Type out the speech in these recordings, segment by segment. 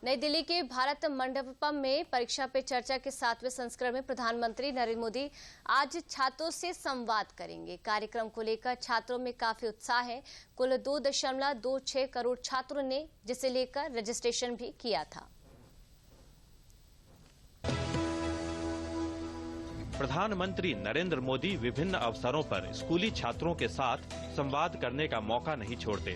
नई दिल्ली के भारत मंडपम में परीक्षा पे चर्चा के 7वें संस्करण में प्रधानमंत्री नरेंद्र मोदी आज छात्रों से संवाद करेंगे। कार्यक्रम को लेकर छात्रों में काफी उत्साह है। कुल 2.26 करोड़ छात्रों ने जिसे लेकर रजिस्ट्रेशन भी किया था। प्रधानमंत्री नरेंद्र मोदी विभिन्न अवसरों पर स्कूली छात्रों के साथ संवाद करने का मौका नहीं छोड़ते,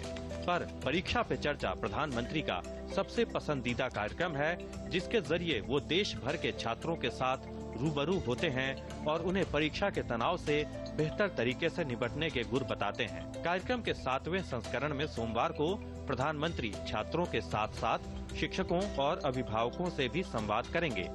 पर परीक्षा पे चर्चा प्रधानमंत्री का सबसे पसंदीदा कार्यक्रम है, जिसके जरिए वो देश भर के छात्रों के साथ रूबरू होते हैं और उन्हें परीक्षा के तनाव से बेहतर तरीके से निपटने के गुर बताते हैं। कार्यक्रम के 7वें संस्करण में सोमवार को प्रधानमंत्री छात्रों के साथ साथ शिक्षकों और अभिभावकों से भी संवाद करेंगे।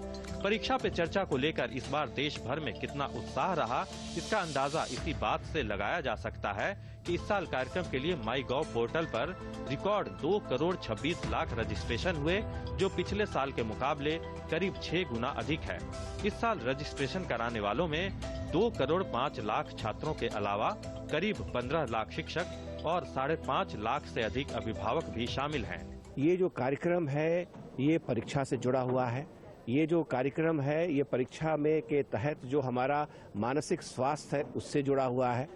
परीक्षा पे चर्चा को लेकर इस बार देश भर में कितना उत्साह रहा, इसका अंदाजा इसी बात से लगाया जा सकता है कि इस साल कार्यक्रम के लिए MyGov पोर्टल पर रिकॉर्ड 2 करोड़ 26 लाख रजिस्ट्रेशन हुए, जो पिछले साल के मुकाबले करीब 6 गुना अधिक है। इस साल रजिस्ट्रेशन कराने वालों में 2 करोड़ 5 लाख छात्रों के अलावा करीब 15 लाख शिक्षक और 5.5 लाख से अधिक अभिभावक भी शामिल हैं। ये जो कार्यक्रम है ये परीक्षा से जुड़ा हुआ है। ये जो कार्यक्रम है ये परीक्षा में के तहत जो हमारा मानसिक स्वास्थ्य है उससे जुड़ा हुआ है।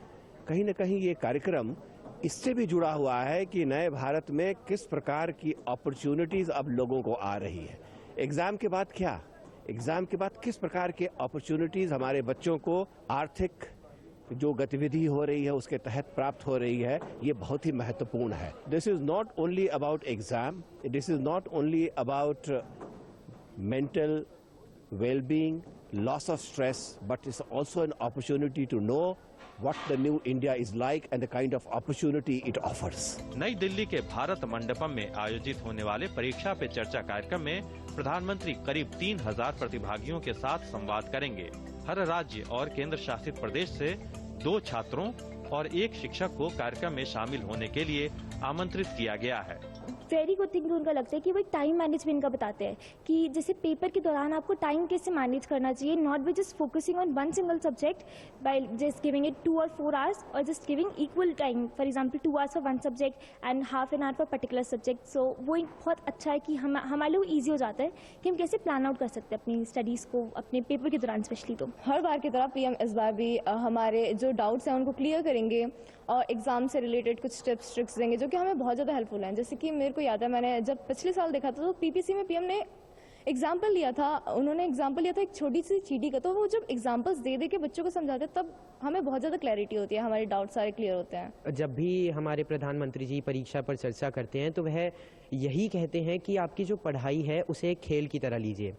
कहीं न कहीं ये कार्यक्रम इससे भी जुड़ा हुआ है कि नए भारत में किस प्रकार की अपॉर्चुनिटीज अब लोगों को आ रही है। एग्जाम के बाद क्या, एग्जाम के बाद किस प्रकार के अपॉर्चुनिटीज हमारे बच्चों को आर्थिक जो गतिविधि हो रही है उसके तहत प्राप्त हो रही है, ये बहुत ही महत्वपूर्ण है। This is not only about exam, this is not only about mental well-being, loss of stress, but it's also an opportunity to know what the new India is like and the kind of opportunity it offers. नई दिल्ली के भारत मंडपम में आयोजित होने वाले परीक्षा पे चर्चा कार्यक्रम में प्रधानमंत्री करीब 3000 प्रतिभागियों के साथ संवाद करेंगे। हर राज्य और केंद्र शासित प्रदेश से 2 छात्रों और 1 शिक्षक को कार्यक्रम में शामिल होने के लिए आमंत्रित किया गया है। वेरी गुड थिंग उनका लगता है कि वो टाइम मैनेजमेंट का बताते हैं कि जैसे पेपर के दौरान आपको टाइम कैसे मैनेज करना चाहिए, not by just focusing on one single subject by just giving it 2 or 4 hours और just giving equal time, for example 2 hours for one subject and half an hour for particular subject. So वो एक बहुत अच्छा है कि हमारे लिए easy हो जाता है कि हम कैसे प्लान आउट कर सकते हैं अपनी स्टडीज़ को अपने पेपर के दौरान स्पेशली। तो हर बार की तरह पीएम इस बार भी हमारे जो डाउट्स हैं उनको क्लियर करेंगे और एग्जाम से रिलेटेड कुछ टिप्स ट्रिक्स देंगे जो कि हमें बहुत ज़्यादा हेल्पफुल हैं। जैसे कि मेरे को याद है, मैंने जब पिछले साल देखा था तो पीपीसी में पीएम ने एग्जाम्पल लिया था, उन्होंने एग्जाम्पल लिया था एक छोटी सी चीटी का। तो वो जब एग्जाम्पल्स दे के बच्चों को समझाते तब हमें बहुत ज़्यादा क्लैरिटी होती है, हमारे डाउट सारे क्लियर होते हैं। जब भी हमारे प्रधानमंत्री जी परीक्षा पर चर्चा करते हैं तो वह यही कहते हैं कि आपकी जो पढ़ाई है उसे एक खेल की तरह लीजिए।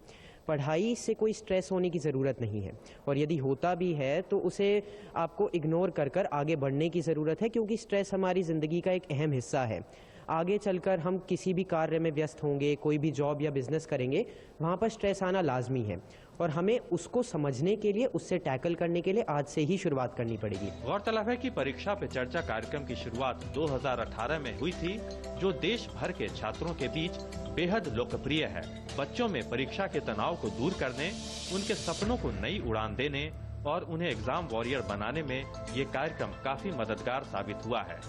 पढ़ाई से कोई स्ट्रेस होने की ज़रूरत नहीं है और यदि होता भी है तो उसे आपको इग्नोर कर आगे बढ़ने की ज़रूरत है, क्योंकि स्ट्रेस हमारी ज़िंदगी का एक अहम हिस्सा है। आगे चलकर हम किसी भी कार्य में व्यस्त होंगे, कोई भी जॉब या बिजनेस करेंगे, वहाँ पर स्ट्रेस आना लाजमी है और हमें उसको समझने के लिए, उससे टैकल करने के लिए आज से ही शुरुआत करनी पड़ेगी। गौरतलब है कि परीक्षा पे चर्चा कार्यक्रम की शुरुआत 2018 में हुई थी, जो देश भर के छात्रों के बीच बेहद लोकप्रिय है। बच्चों में परीक्षा के तनाव को दूर करने, उनके सपनों को नई उड़ान देने और उन्हें एग्जाम वॉरियर बनाने में ये कार्यक्रम काफी मददगार साबित हुआ है।